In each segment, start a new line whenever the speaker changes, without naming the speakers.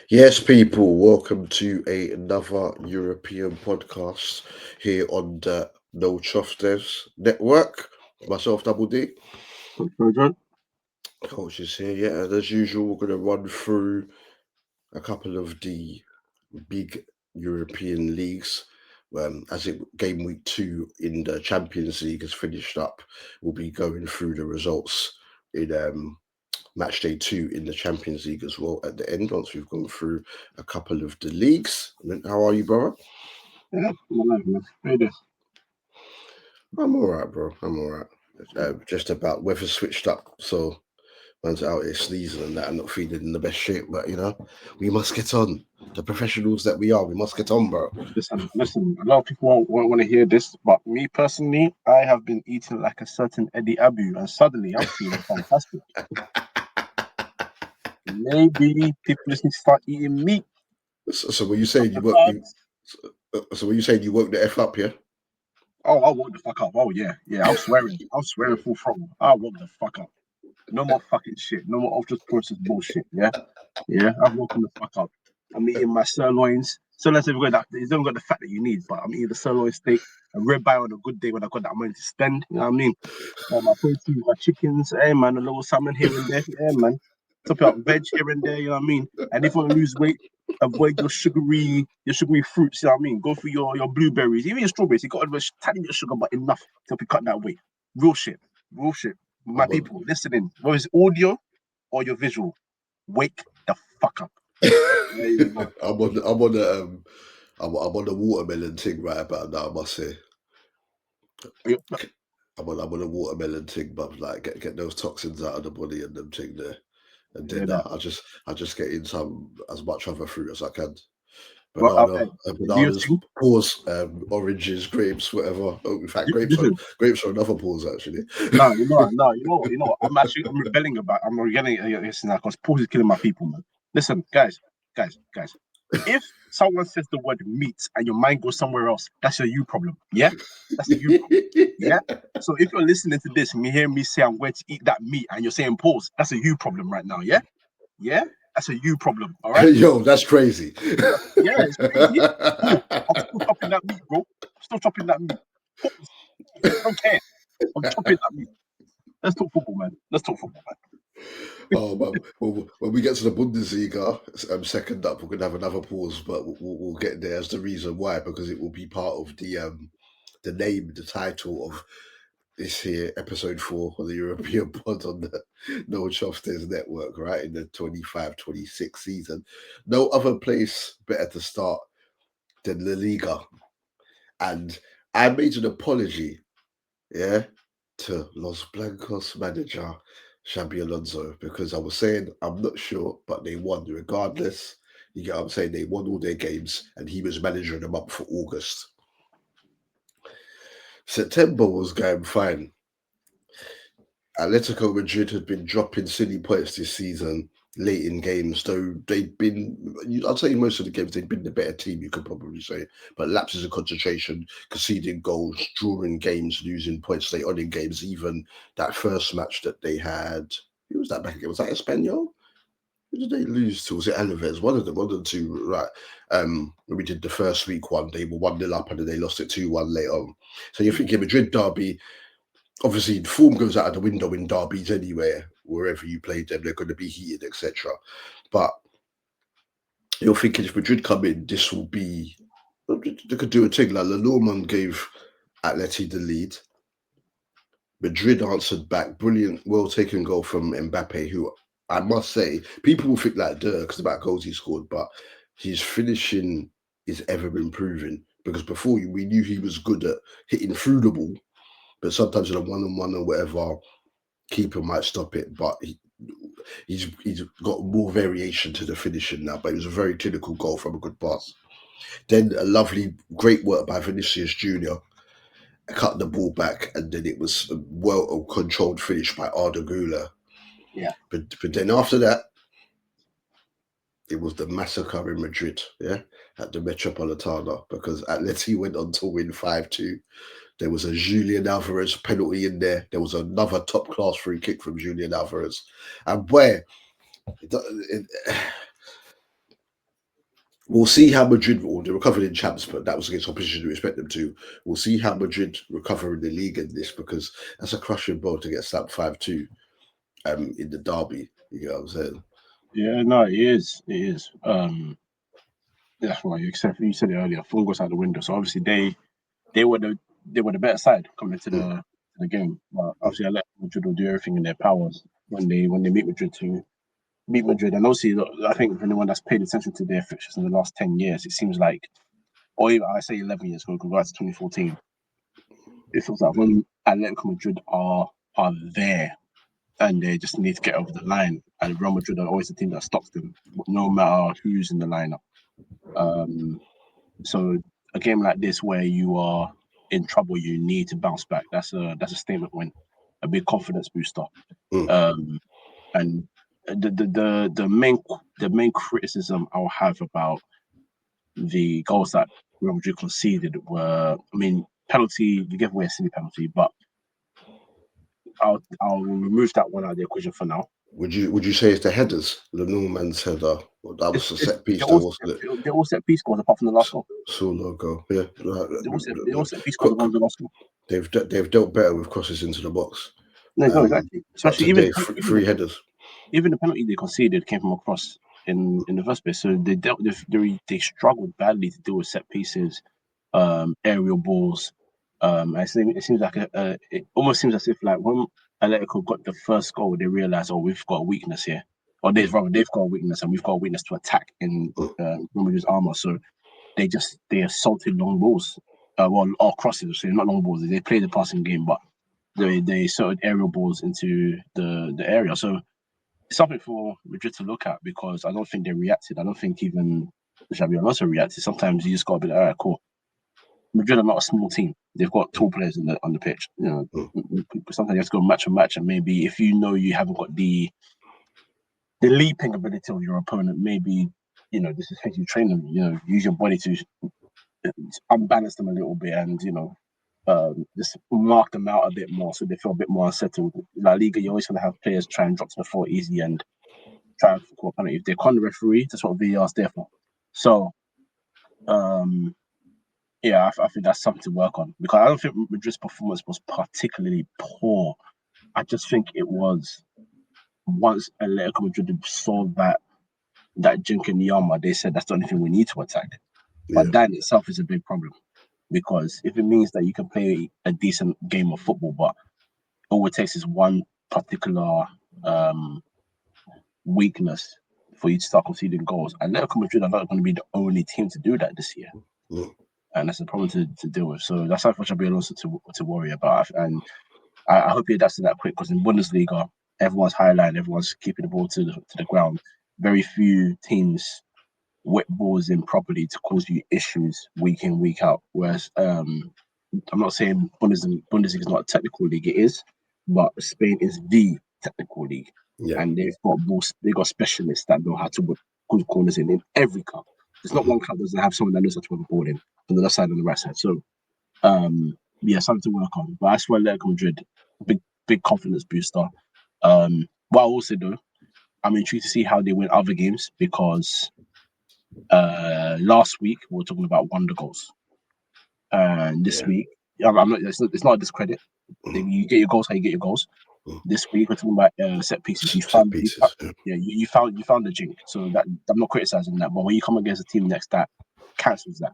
Yes, people, welcome to another European podcast here on the No Devs Network. Myself, Double D.
Kojo.
Coach is here, yeah, and as usual, we're going to run through a couple of the big European leagues. As it game week 2 in the Champions League has finished up, we'll be going through the results in match day 2 in the Champions League as well at the end once we've gone through a couple of the leagues. How are you, bro?
Yeah, I'm alive, man. How you doing?
I'm all right, bro. I'm all right. Just about weather switched up, so man's out here sneezing and that. I'm not feeling in the best shape, but we must get on. The professionals that we are, we must get on, bro.
Listen. A lot of people won't want to hear this, but me personally, I have been eating like a certain Eddie Abu, and suddenly I'm feeling fantastic. Maybe people just need to start eating meat.
So when you saying
The
you woke
carbs.
so when you saying you woke the f up, yeah?
Oh, I woke the fuck up. Oh yeah, yeah. I'm swearing. I'm swearing full throttle. I woke the fuck up. No more fucking shit. No more ultra processed bullshit. Yeah, yeah. I've woken the fuck up. I'm eating my sirloins. So let's say it's not got the fat that you need, but I'm eating the sirloin steak, a ribeye on a good day when I got that money to spend. You know what I mean? My protein, my chickens, hey man, a little salmon here and there. Yeah, man. Top it up, veg here and there, you know what I mean? And if you want to lose weight, avoid your sugary fruits, you know what I mean? Go for your blueberries, even your strawberries. You got a tiny bit of sugar, but enough to help you cut that weight. Real shit. Real shit. My
I'm on.
people, listening, whether it's audio or your visual, wake the fuck up. There you go.
I'm on the watermelon thing right about now. I must say,
Yeah,
I'm on a watermelon thing, but like get those toxins out of the body and them thing there, and
hear
then
that.
I just get in some as much other fruit as I can.
Well,
Banana,
do your
bananas,
thing.
pause, oranges, grapes, whatever. Oh, in fact,
Listen,
grapes are another pause actually.
no, you know what. I'm rebelling against now because Paul is killing my people, man. Listen, guys. If someone says the word meat and your mind goes somewhere else, that's a you problem. Yeah, that's a you problem. Yeah. So if you're listening to this and you hear me say I'm going to eat that meat and you're saying pause, that's a you problem right now. Yeah, yeah, that's a you problem. All right.
Yo, that's crazy.
Yeah, it's crazy. Cool. I'm still chopping that meat, bro. Still chopping that meat. Pause. I don't care. I'm chopping that meat. Let's talk football, man. Let's talk football, man.
Oh, man. Well, when we get to the Bundesliga, second up, we're gonna have another pause, but we'll get there as the reason why because it will be part of the name, the title of this here episode 4 of the European pod on the No Choftes Network, right in the 25-26 season. No other place better to start than La Liga, and I made an apology, yeah, to Los Blancos manager Xabi Alonso because I was saying I'm not sure, but they won regardless. You get what I'm saying? They won all their games, and he was managing them up for August. September was going fine. Atletico Madrid had been dropping silly points this season late in games, though they'd been, I'd say most of the games they'd been the better team, you could probably say. But lapses of concentration, conceding goals, drawing games, losing points late on in games, even that first match that they had, who was that back again? Was that Espanyol? Who did they lose to? Was it Alaves? One of the two, right? When we did the first week one, they were 1-0 up and then they lost it 2-1 later on. So you're thinking Madrid derby, obviously the form goes out of the window in derbies anywhere, wherever you play them, they're going to be heated, etc. But you're thinking if Madrid come in, this will be they could do a thing like Lenormand gave Atleti the lead. Madrid answered back, brilliant, well taken goal from Mbappe, who I must say people will think like because about goals he scored, but his finishing is ever improving because before we knew he was good at hitting through the ball, but sometimes in a one-on-one or whatever, keeper might stop it, but he's got more variation to the finishing now. But it was a very clinical goal from a good pass. Then a lovely, great work by Vinicius Junior, cut the ball back, and then it was a well controlled finish by Arda Güler.
Yeah.
But then after that, it was the massacre in Madrid, yeah, at the Metropolitano, because Atleti went on to win 5-2. There was a Julian Alvarez penalty in there. There was another top class free kick from Julian Alvarez. And where We'll see how Madrid, they recovered in champs, but that was against opposition we expect them to. We'll see how Madrid recover in the league in this, because that's a crushing blow to get slapped 5-2 in the derby. You know what I'm saying?
Yeah, no, it is. It is. That's why you said it earlier. Form goes out the window. So obviously they were the better side coming into the game. But obviously, I let Madrid will do everything in their powers when they meet Madrid to beat Madrid. And also, I think for anyone that's paid attention to their fixtures in the last 10 years, it seems like, or even I say 11 years ago, because to 2014, it feels like when Atletico Madrid are there and they just need to get over the line, and Real Madrid are always the team that stops them, no matter who's in the lineup. So a game like this where you are in trouble, you need to bounce back. That's a statement win, a big confidence booster. And the main criticism I'll have about the goals that Real Madrid conceded were, I mean, penalty, you give away a silly penalty, but I'll remove that one out of the equation for now.
Would you say it's the headers, the Norman's header? Well, that was a set piece, though, wasn't it?
They're all set piece goals apart from the last goal.
Solo goal, yeah.
They're all set piece goals apart from the last goal.
They've dealt better with crosses into the box.
No, exactly. Especially
today,
even
three headers.
Even the penalty they conceded came from a cross in the first place. So they struggled badly to deal with set pieces, aerial balls. It seems like it almost seems as if like when Atletico got the first goal, they realized, oh, we've got a weakness here, or they've got a weakness, and we've got a weakness to attack in Real Madrid's armor. So they assaulted long balls, or crosses. So not long balls. They played the passing game, but they assaulted aerial balls into the area. So it's something for Madrid to look at, because I don't think they reacted. I don't think even Xabi Alonso reacted. Sometimes you just got to be like, all right, cool. Madrid are not a small team. They've got tall players on the pitch. You know, sometimes you have to go match for match, and maybe if you know you haven't got the leaping ability of your opponent, maybe this is how you train them. Use your body to unbalance them a little bit, and just mark them out a bit more so they feel a bit more unsettled. La Liga, you're always going to have players try and drop to the floor easy and try and call a penalty. If they can't referee, that's what VAR is there for. So, yeah, I think that's something to work on, because I don't think Madrid's performance was particularly poor. I just think it was, once Atletico Madrid saw that jink in the armor, they said that's the only thing we need to attack. But that in itself is a big problem, because if it means that you can play a decent game of football, but all it takes is one particular weakness for you to start conceding goals, Atletico Madrid are not going to be the only team to do that this year. And that's a problem to deal with. So that's something Xabi Alonso to worry about. And I hope he adapts to that quick, because in Bundesliga, everyone's highline, everyone's keeping the ball to the ground. Very few teams whip balls in properly to cause you issues week in, week out. Whereas I'm not saying Bundesliga is not a technical league, it is, but Spain is the technical league. Yeah. And they've got specialists that know how to whip good corners in every club. There's not one club that doesn't have someone that knows how to whip a ball in on the left side and the right side. So something to work on. But I swear, Atletico Madrid, big confidence booster. What I also do, I'm intrigued to see how they win other games, because last week we were talking about wonder goals, and this week, I'm not. It's not a discredit. You get your goals how you get your goals. This week we're talking about set pieces. You found the jink. So that I'm not criticizing that, but when you come against a team next that cancels that,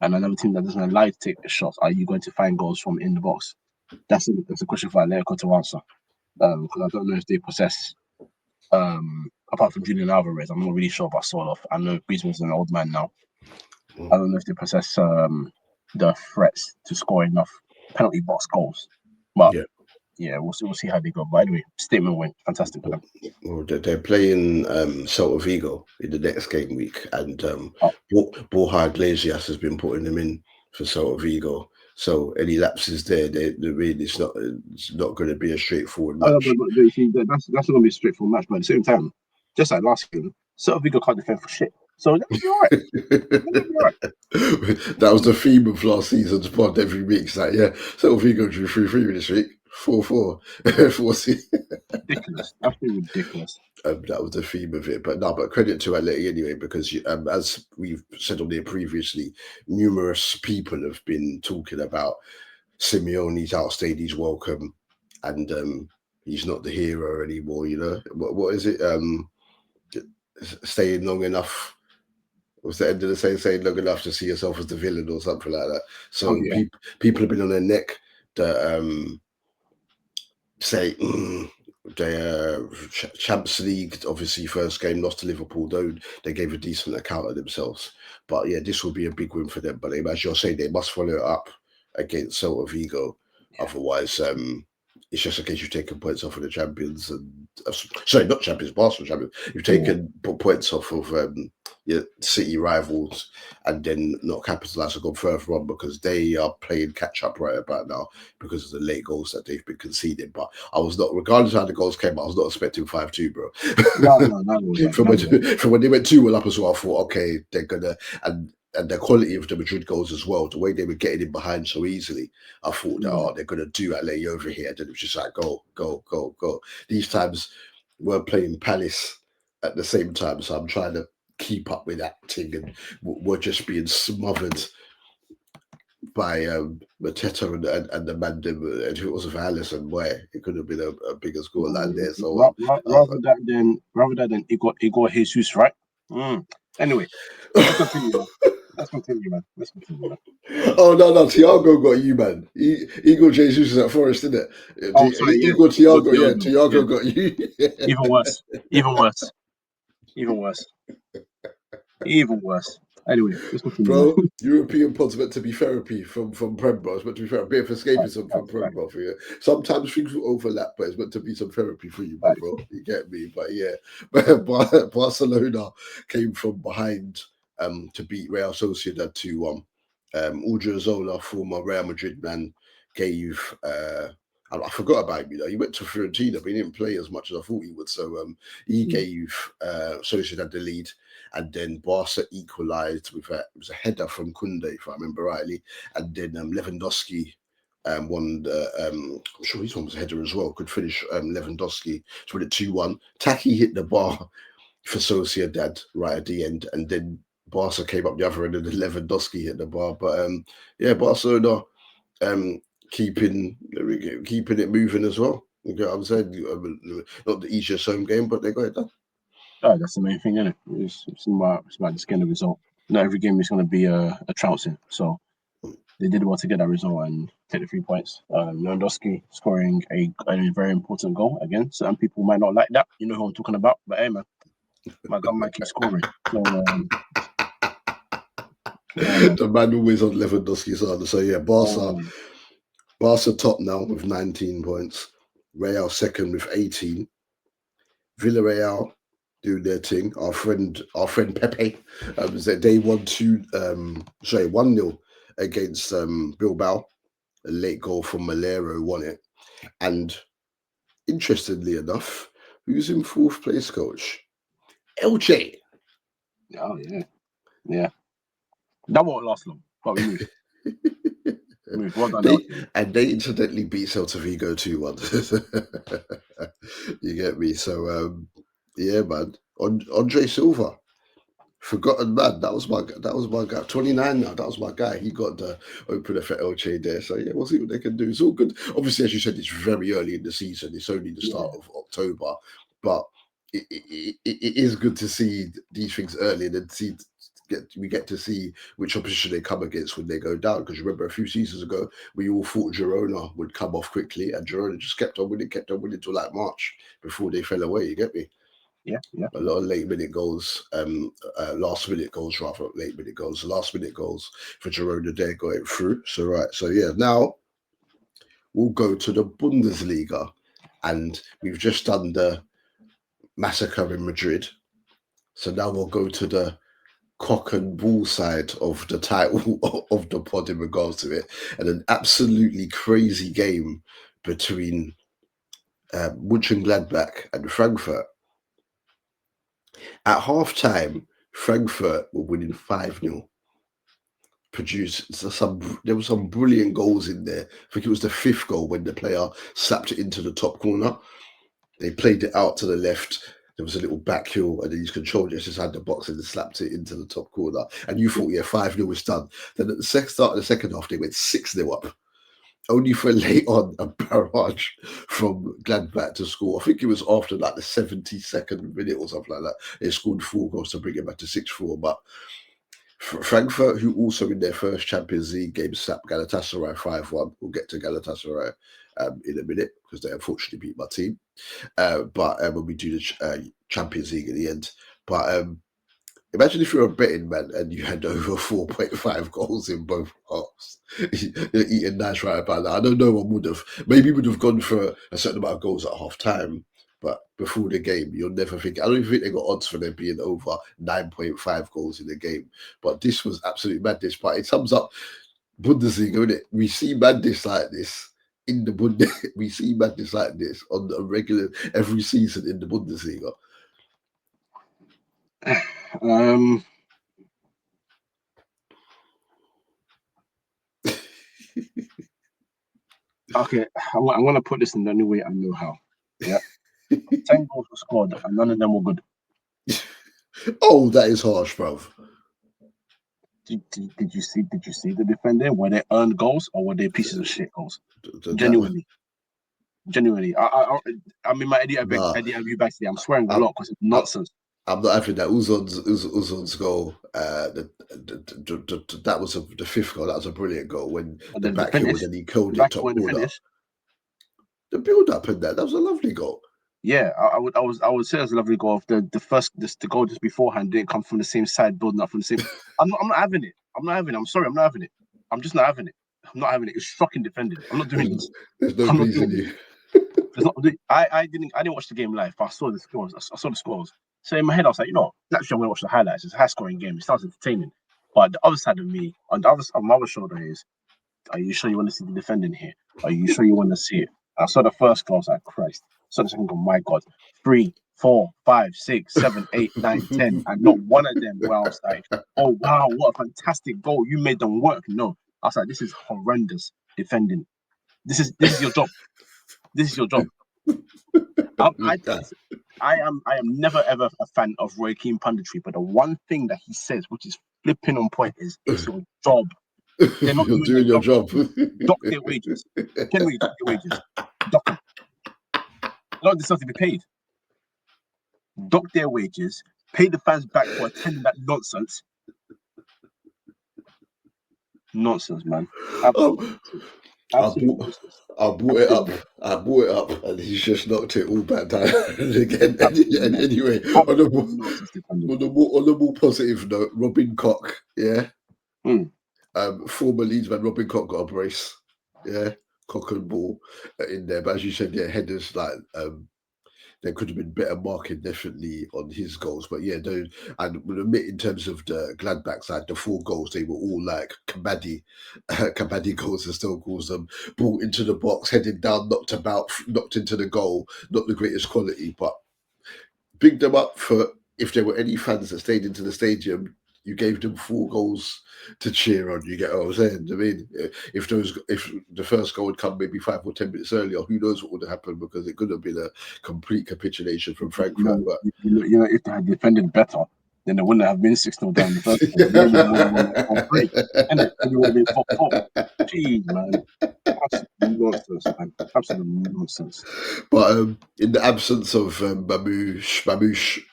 and another team that doesn't allow you to take the shots, are you going to find goals from in the box? That's a question for Atletico to answer, because I don't know if they possess, apart from Julian Alvarez, I'm not really sure about Soloff. I know Griezmann's an old man now. I don't know if they possess the threats to score enough penalty box goals, but we'll see how they go. By the way, statement win, fantastic for them.
Well, they're playing Celta Vigo in the next game week, and Borja Iglesias has been putting them in for Celta Vigo. So any lapses there, it's not going to be a straightforward match.
But see, that's not going to be a straightforward match. But at the same time, just like last game, Celta Vigo can't defend for shit. So that'll be all right.
That was the theme of last season's pod every week. It's like, Celta Vigo drew 3-3 this week. 4-4. 4-0.
Ridiculous. Absolutely ridiculous.
That was the theme of it. But no, but credit to Atleti anyway, because as we've said on there previously, numerous people have been talking about Simeone's outstayed his welcome, and he's not the hero anymore. You know what is it? Staying long enough. Was the end of the saying long enough to see yourself as the villain or something like that? So people have been on their neck that say they Champions League, obviously first game lost to Liverpool, though they gave a decent account of themselves. But yeah, this will be a big win for them. But as you're saying, they must follow it up against Celta Vigo. Otherwise, it's just a case you've taken points off of the champions and sorry, not champions, Barcelona champions. You've taken points off of your City rivals and then not capitalised and gone further on because they are playing catch up right about now because of the late goals that they've been conceding. But I was not, regardless of how the goals came, I was not expecting 5-2, bro.
No.
From when they went 2-1 up as well, I thought, okay, they're gonna and the quality of the Madrid goals as well, the way they were getting in behind so easily, I thought that they're gonna do Atleti over here. Then it was just like go. These times we're playing Palace at the same time, so I'm trying to keep up with that thing, and we're just being smothered by Mateta and the man. And if it wasn't for Alisson, where it could have been a bigger score like there. So
rather than Igor Jesus, right? Anyway, let's continue. Let's continue, man.
Oh no, Thiago got you, man. Igor Jesus is at Forest, isn't it?
Oh, sorry,
Igor Thiago, Thiago got you.
Even worse. Anyway, let's continue.
Bro, European pod's meant to be therapy from Prem, bro. It's meant to be therapy, a bit of escapism from Prem, bro. For you. Sometimes things will overlap, but it's meant to be some therapy for you, bro. You get me? But yeah, Barcelona came from behind to beat Real Sociedad 2-1. Udriozola, former Real Madrid man, gave I forgot about him, you know. He went to Fiorentina, but he didn't play as much as I thought he would. So he gave Sociedad the lead, and then Barca equalised with it was a header from Kunde, if I remember rightly, and then Lewandowski won the I'm sure his one was a header as well. Could finish Lewandowski to win it 2-1. Taki hit the bar for Sociedad right at the end, and then Barca came up the other end, and Lewandowski hit the bar. But yeah, Barcelona keeping it moving as well. You know what I'm saying? Not the easiest home game, but they got it done.
Oh, that's the main thing, isn't it? It's about just getting the result. Not every game is going to be a trouncing. So they did well to get that result and take the 3 points. Lewandowski scoring a very important goal. Again, some people might not like that. You know who I'm talking about. But hey, man, my gun might keep scoring. So,
the man always on Lewandowski's side. So yeah, Barca top now with 19 points. Real second with 18. Villarreal doing their thing. Our friend Pepe they won 1-0 against Bilbao. A late goal from Malero won it. And interestingly enough, who's in fourth place, Coach? Elche.
Oh yeah. That won't last long, but we move. Well done,
they incidentally beat Celta Vigo 2-1. You get me? So yeah, man. Andre Silva, forgotten man. That was my guy. 29 now. That was my guy. He got the opener for Elche there. So yeah, we'll see what they can do. It's all good. Obviously, as you said, it's very early in the season. It's only the start of October, but it is good to see these things early and then we get to see which opposition they come against when they go down. Because remember, a few seasons ago, we all thought Girona would come off quickly, and Girona just kept on winning till like March before they fell away. You get me?
Yeah.
A lot of last minute goals, last minute goals for Girona there going through. So yeah, now we'll go to the Bundesliga, and we've just done the Massacre in Madrid. So now we'll go to the cock and bull side of the title of the pod in regards to it, and an absolutely crazy game between Mönchengladbach and Frankfurt. At half time, Frankfurt were winning 5-0. produced there were some brilliant goals in there. I think it was the 5th goal when the player slapped it into the top corner. They played it out to the left. There was a little back heel, and then his control just had the box and slapped it into the top corner. And you thought, yeah, 5-0 was done. Then at the start of the second half, they went 6-0 up. Only for late on a barrage from Gladbach to score. I think it was after like the 72nd minute or something like that. They scored 4 goals to bring it back to 6-4. But Frankfurt, who also in their first Champions League game slapped Galatasaray 5-1. We'll get to Galatasaray in a minute because they unfortunately beat my team. But when we do the Champions League at the end. But imagine if you're a betting man and you had over 4.5 goals in both halves. You're eating nice right about that. I know no one would have. Maybe would have gone for a certain amount of goals at half time. But before the game, you'll never think. I don't even think they got odds for them being over 9.5 goals in the game. But this was absolute madness. But it sums up Bundesliga, isn't it? We see madness like this in the Bundesliga. We see madness like this on a regular every season in the Bundesliga.
Okay, I'm gonna put this in the only way I know how. Yeah, 10 goals were scored, and none of them were good.
Oh, that is harsh, bro.
Did you see the defender? Were they earned goals or were they pieces of shit goals? Genuinely. I'm in my Eddie Abu back today. I'm swearing a lot because it's nonsense.
I'm not having that. Uzon's goal. That was the 5th goal. That was a brilliant goal when the back heel and then he killed it top corner. The build up in that was a lovely goal.
Yeah, I would say it was a lovely goal. The goal just beforehand didn't come from the same side, building up from the same. I'm not having it. I'm sorry, I'm not having it. I'm just not having it. I'm not having it. It's shocking defending. I'm not doing this.
There's no pleasing you.
I didn't watch the game live, but I saw the scores. I saw the scores. So in my head, I was like, naturally I'm gonna watch the highlights. It's a high scoring game. It sounds entertaining. But the other side of me, on my other shoulder is, are you sure you want to see the defending here? Are you sure you want to see it? I saw the first goal, I was like, Christ. So the second goal, my God. 3, 4, 5, 6, 7, 8, 9, 10. And not one of them where I was like, oh wow, what a fantastic goal. You made them work. No. I was like, this is horrendous defending. This is your job. This is your job. I am never ever a fan of Roy Keane punditry, but the one thing that he says, which is flipping on point, is it's your job. They're not
doing your job.
Dock their wages. Generally, dock their wages. Dock them. A lot of this stuff to be paid. Dock their wages. Pay the fans back for attending that nonsense. Nonsense, man. I brought it
up, and he's just knocked it all back down again. And anyway, on a more positive note, Robin Koch, yeah. Former Leedsman Robin Koch got a brace, yeah, cock and ball in there. But as you said, yeah, headers like there could have been better marking definitely on his goals. But yeah, and we'll admit in terms of the Gladbach side, the 4 goals, they were all like kabaddi goals, as still calls them, ball into the box, headed down, knocked into the goal, not the greatest quality, but big them up for if there were any fans that stayed into the stadium. You gave them 4 goals to cheer on. You get what I'm saying? I mean, if the first goal would come maybe 5 or 10 minutes earlier, who knows what would have happened, because it could have been a complete capitulation from Frankfurt. But
if they had defended better, then they wouldn't have been 6-0 down the first game. And it would have been 4-4. Jeez, man. Absolute nonsense.
But in the absence of Mamouche,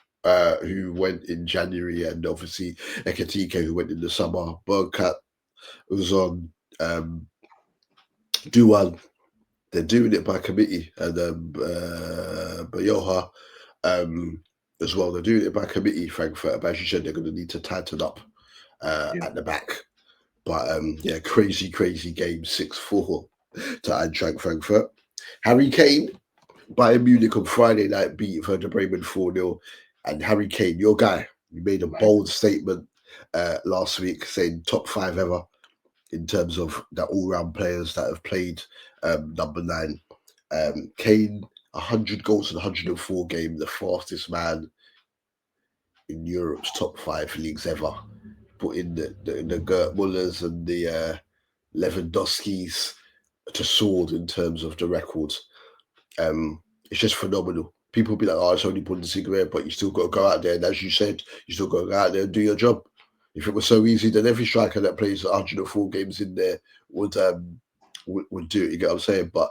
who went in January, and obviously Ekatike, who went in the summer, Bergkat was on, Duan. They're doing it by committee, and Bayoha as well. They're doing it by committee, Frankfurt. But as you said, they're going to need to tighten up at the back. But yeah, crazy game, 6-4 to Eintracht Frankfurt. Harry Kane, Bayern Munich on Friday night beat Werder Bremen 4-0. And Harry Kane, your guy, you made a bold statement last week saying top 5 ever in terms of the all-round players that have played number 9. Kane, 100 goals in 104 games, the fastest man in Europe's top 5 leagues ever. put in the Gert Mullers and the Lewandowskis to soar in terms of the records. It's just phenomenal. People be like, "Oh, it's only Bundesliga," but you still got to go out there, and as you said, you still got to go out there and do your job. If it was so easy, then every striker that plays 104 games in there would do it. You get what I'm saying? But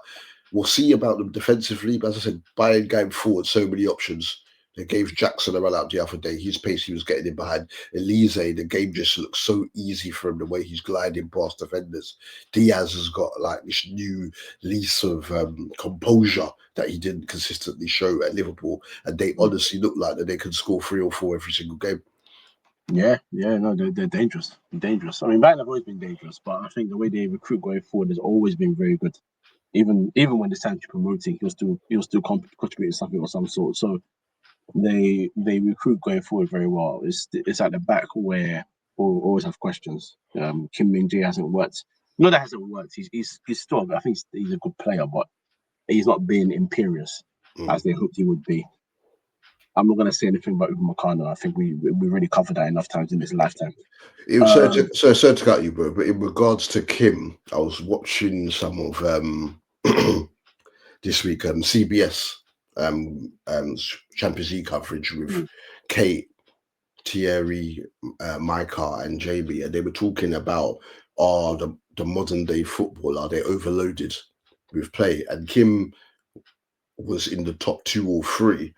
we'll see about them defensively. But as I said, Bayern going forward, so many options. They gave Jackson a run out the other day. His pace, he was getting in behind. Elise, the game just looks so easy for him, the way he's gliding past defenders. Diaz has got like this new lease of composure that he didn't consistently show at Liverpool. And they honestly look like that they can score 3 or 4 every single game.
Yeah, no, they're dangerous. Dangerous. I mean, Bayern have always been dangerous, but I think the way they recruit going forward has always been very good. Even when it's time to promoting, he'll still contribute something of some sort. So they recruit going forward very well. It's at the back where we'll always have questions. Kim Min-jae hasn't worked. No, that hasn't worked. He's still. I think he's a good player, but he's not being imperious as they hoped he would be. I'm not going to say anything about Uwe Meccano. I think we really covered that enough times in this lifetime.
It was sorry to cut you, bro. But in regards to Kim, I was watching some of this week CBS Champions League coverage with Kate, Thierry, Micah, and Jamie, and they were talking about the modern day football, are they overloaded with play? And Kim was in the top 2 or 3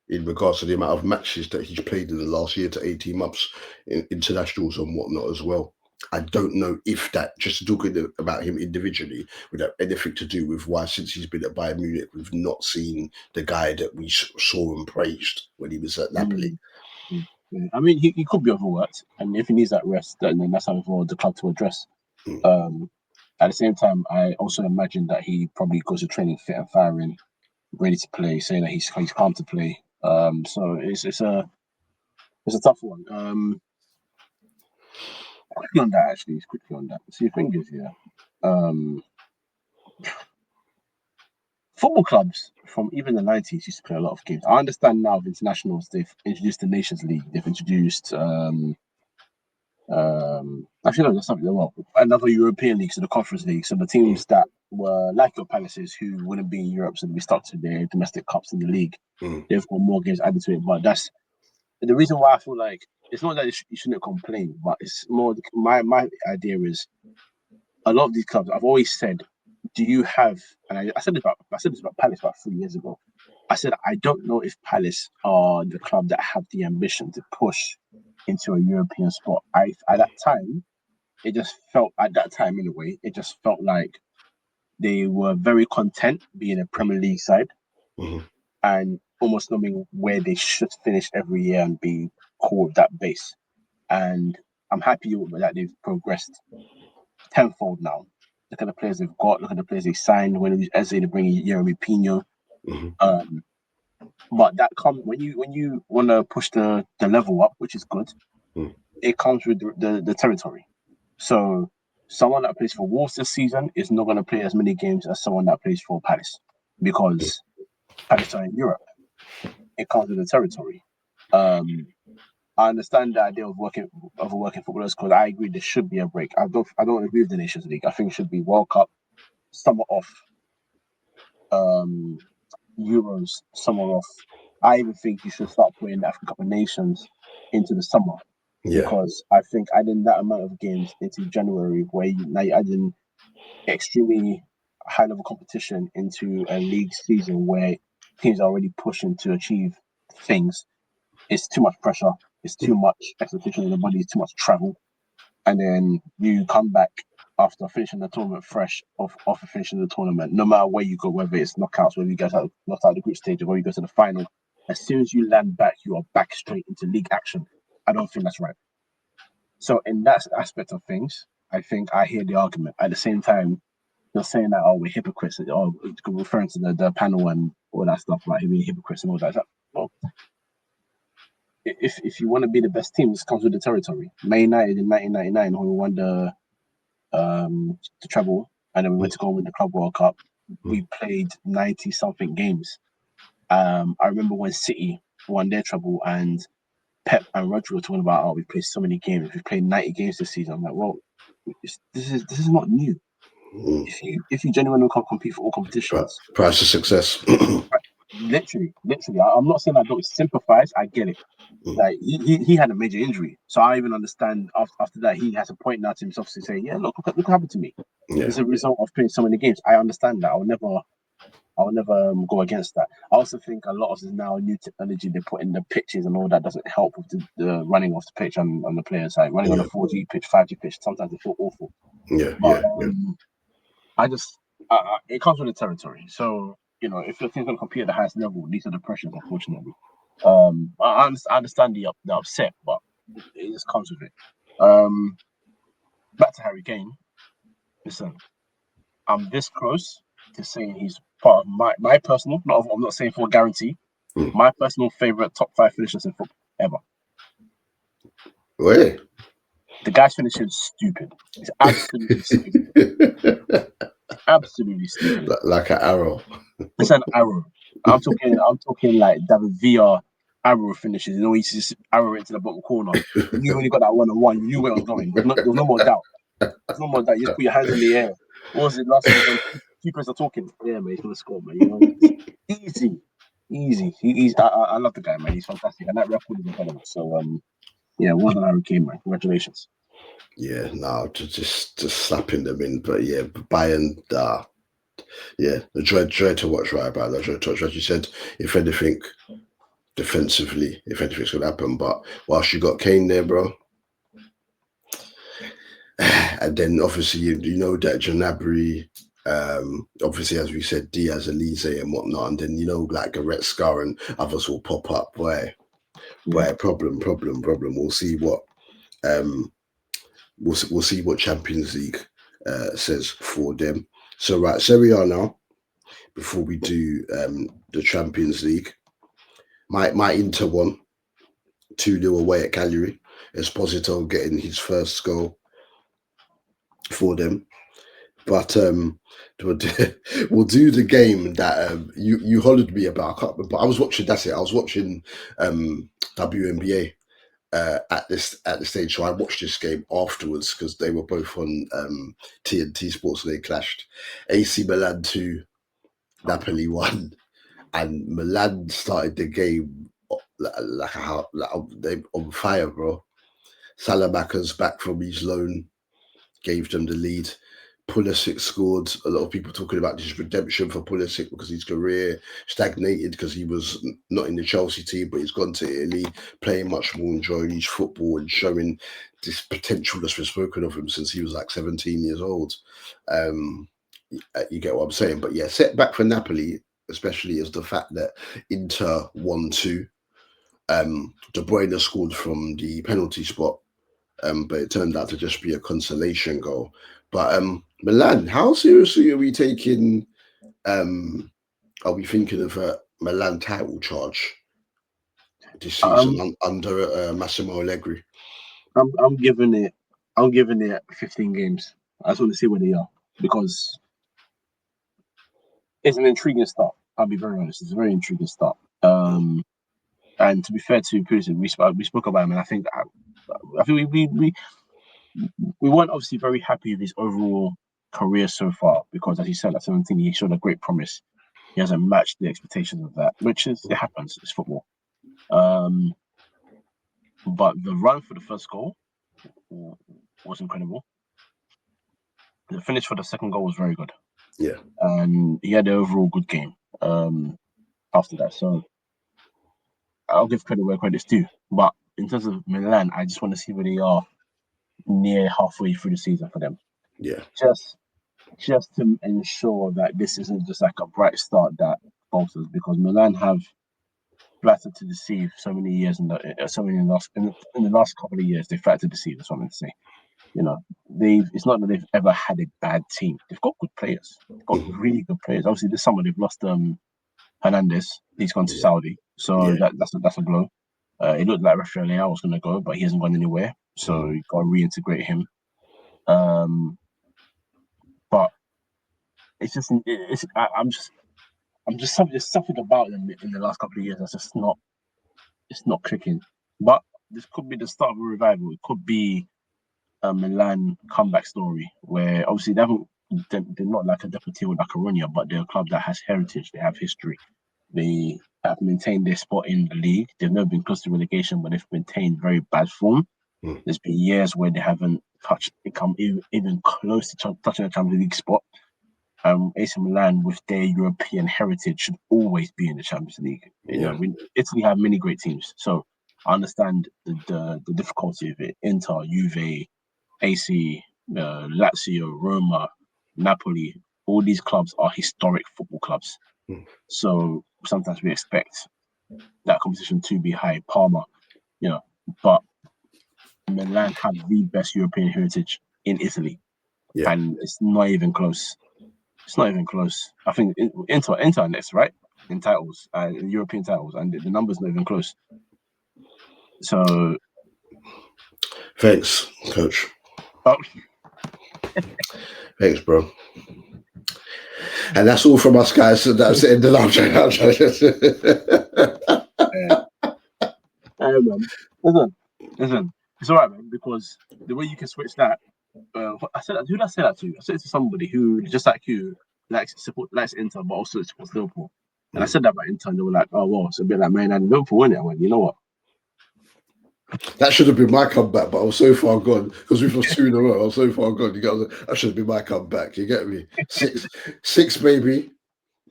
in regards to the amount of matches that he's played in the last year to 18 months in internationals and whatnot as well. I don't know if that, just talking about him individually, would have anything to do with why, since he's been at Bayern Munich, we've not seen the guy that we saw and praised when he was at Napoli.
I mean, he could be overworked, and if he needs that rest, then that's something for the club to address. At the same time, I also imagine that he probably goes to training fit and firing, ready to play, saying that he's calm to play. So it's a tough one. Quickly on that. See, the thing is, football clubs from even the 90s used to play a lot of games. I understand now with internationals, they've introduced the Nations League. They've introduced actually no, that's something well, another European league, so the Conference League. So the teams that were like your Palaces, who wouldn't be in Europe, so we stuck to their domestic cups in the league. They've got more games added to it, but that's the reason why I feel like it's not that you shouldn't complain, but it's more my idea is a lot of these clubs. I've always said, do you have? And I said this about Palace about 3 years ago. I said I don't know if Palace are the club that have the ambition to push into a European spot. At that time, it just felt like they were very content being a Premier League side and almost knowing where they should finish every year and be cool with that base. And I'm happy that they've progressed tenfold now. Look at the players they've got. Look at the players they signed. When they Eze to bring in Jeremy Pino. But that comes when you want to push the level up, which is good. It comes with the territory. So someone that plays for Wolves this season is not going to play as many games as someone that plays for Palace because Palace are in Europe. It comes with the territory. I understand the idea of overworking footballers because I agree there should be a break. I don't agree with the Nations League. I think it should be World Cup, summer off, Euros, summer off. I even think you should start putting the African Cup of Nations into the summer. Because I think adding that amount of games into January, where you're adding extremely high level competition into a league season where teams are already pushing to achieve things, it's too much pressure. It's too much expectation on the body. It's too much travel, and then you come back after finishing the tournament fresh after finishing the tournament. No matter where you go, whether it's knockouts, whether you guys knocked out the group stage, or whether you go to the final, as soon as you land back, you are back straight into league action. I don't think that's right. So in that aspect of things, I think I hear the argument. At the same time, you're saying that, we're hypocrites, referring to the panel and all that stuff, like being hypocrites and all that. Well, if you want to be the best team, this comes with the territory. Man United in 1999, when we won the treble, and then we went to go win the Club World Cup, we played 90-something games. I remember when City won their treble and Pep and Roger were talking about, oh, we played so many games. We've played 90 games this season. I'm like, well, this is not new. If you genuinely can't compete for all competitions,
price of success.
literally, I'm not saying I don't sympathize. I get it. Like he had a major injury, so I even understand. After that, he has a point now to himself to say, yeah, look what happened to me.
Yeah.
It's a result of playing so many games. I understand that. I'll never go against that. I also think a lot of this now new technology they put in the pitches and all that doesn't help with the running off the pitch on the player side. Running on a 4G pitch, 5G pitch, sometimes they feel awful. But I just it comes with the territory. So if your team's going to compete at the highest level, these are the pressures, unfortunately. I understand the upset, but it just comes with it. Back to Harry Kane. Listen, I'm this close to saying he's part of my personal. I'm not saying for a guarantee. My personal favorite top 5 finishers in football ever.
Really?
The guy's finishing is stupid. It's absolutely stupid. Absolutely stupid.
Like an arrow.
It's an arrow. I'm talking like David Villa arrow finishes. He's just arrow into the bottom corner. You knew when you got that 1-on-1, you knew where it was going. There was no more doubt. There's no more doubt. You just put your hands in the air. What was it last season? Keepers are talking. Yeah, man, he's gonna score, man. Easy. I love the guy, man. He's fantastic, and that record is incredible. So, well done, Harry Kane, man. Congratulations.
Yeah, no, just slapping them in, but yeah, Bayern, the joy to watch, right about that. Joy to watch. As you said, if anything, defensively, if anything's gonna happen, but whilst you got Kane there, bro. And then obviously you know that Gnabry, obviously as we said, Diaz, Elise and whatnot, and then like Goretzka and others will pop up. Boy, problem. We'll see what we'll see what Champions League says for them. So right, Serie A now. Before we do the Champions League, my Inter won 2-0 away at Galore. Esposito getting his first goal for them. But we'll do the game that you hollered me about. I can't remember, but I was watching. That's it. I was watching WNBA at the stage, so I watched this game afterwards because they were both on TNT Sports and they clashed. AC Milan 2, Napoli 1, and Milan started the game like they on fire, bro. Salamaca's back from his loan, gave them the lead. Pulisic scored. A lot of people talking about his redemption for Pulisic because his career stagnated because he was not in the Chelsea team, but he's gone to Italy, playing much more, enjoying his football and showing this potential that's been spoken of him since he was like 17 years old. You get what I'm saying? But yeah, setback for Napoli, especially, is the fact that Inter 1-2. De Bruyne scored from the penalty spot, but it turned out to just be a consolation goal. But Milan, how seriously are we taking? Are we thinking of a Milan title charge this season under Massimo Allegri?
I'm giving it 15 games. I just want to see where they are because it's an intriguing start. I'll be very honest. It's a very intriguing start. And to be fair to Pulisic, we spoke about him, and I think we weren't obviously very happy with his overall career so far because, as he said, at 17, he showed a great promise. He hasn't matched the expectations of that, which it happens. It's football. But the run for the first goal was incredible. The finish for the second goal was very good.
Yeah.
And he had an overall good game after that. So I'll give credit where credit's due. But in terms of Milan, I just want to see where they are near halfway through the season for them.
Yeah.
Just to ensure that this isn't just like a bright start that falters, because Milan have flattered to deceive so many years in the last couple of years. They flattered to deceive. That's what I'm going to say. It's not that they've ever had a bad team. They've got good players. They've got really good players. Obviously, this summer they've lost Hernandez. He's gone to Saudi, so that's a blow. It looked like Rafael Leao was going to go, but he hasn't gone anywhere. So you've got to reintegrate him. But it's just I'm just something about them in the last couple of years that's just not clicking. But this could be the start of a revival. It could be a Milan comeback story where obviously they're not like a Deportivo La Coruña, but they're a club that has heritage. They have history. They have maintained their spot in the league. They've never been close to relegation, but they've maintained very bad form. There's been years where they haven't come even close to touching the Champions League spot. AC Milan, with their European heritage, should always be in the Champions League. You know, Italy have many great teams, so I understand the difficulty of it. Inter, Juve, AC, Lazio, Roma, Napoli, all these clubs are historic football clubs. So sometimes we expect that competition to be high. Parma, but Milan have the best European heritage in Italy, and it's not even close. It's not even close. I think Inter next, right? In titles, in European titles, and the number's not even close. So,
thanks, Coach.
Oh.
Thanks, bro. And that's all from us, guys. So that's it.
Listen. It's all right, man, because the way you can switch that. I said that. Who did I say that to? I said it to somebody who, just like you, likes Inter, but also supports Liverpool. And I said that about Inter, and they were like, "Oh, well, it's a bit like Man United, Liverpool, isn't it?" I went, "You know what?
That should have been my comeback, but I was so far gone because we've lost 2 in a row. I was so far gone. That should have been my comeback. You get me? 6, maybe.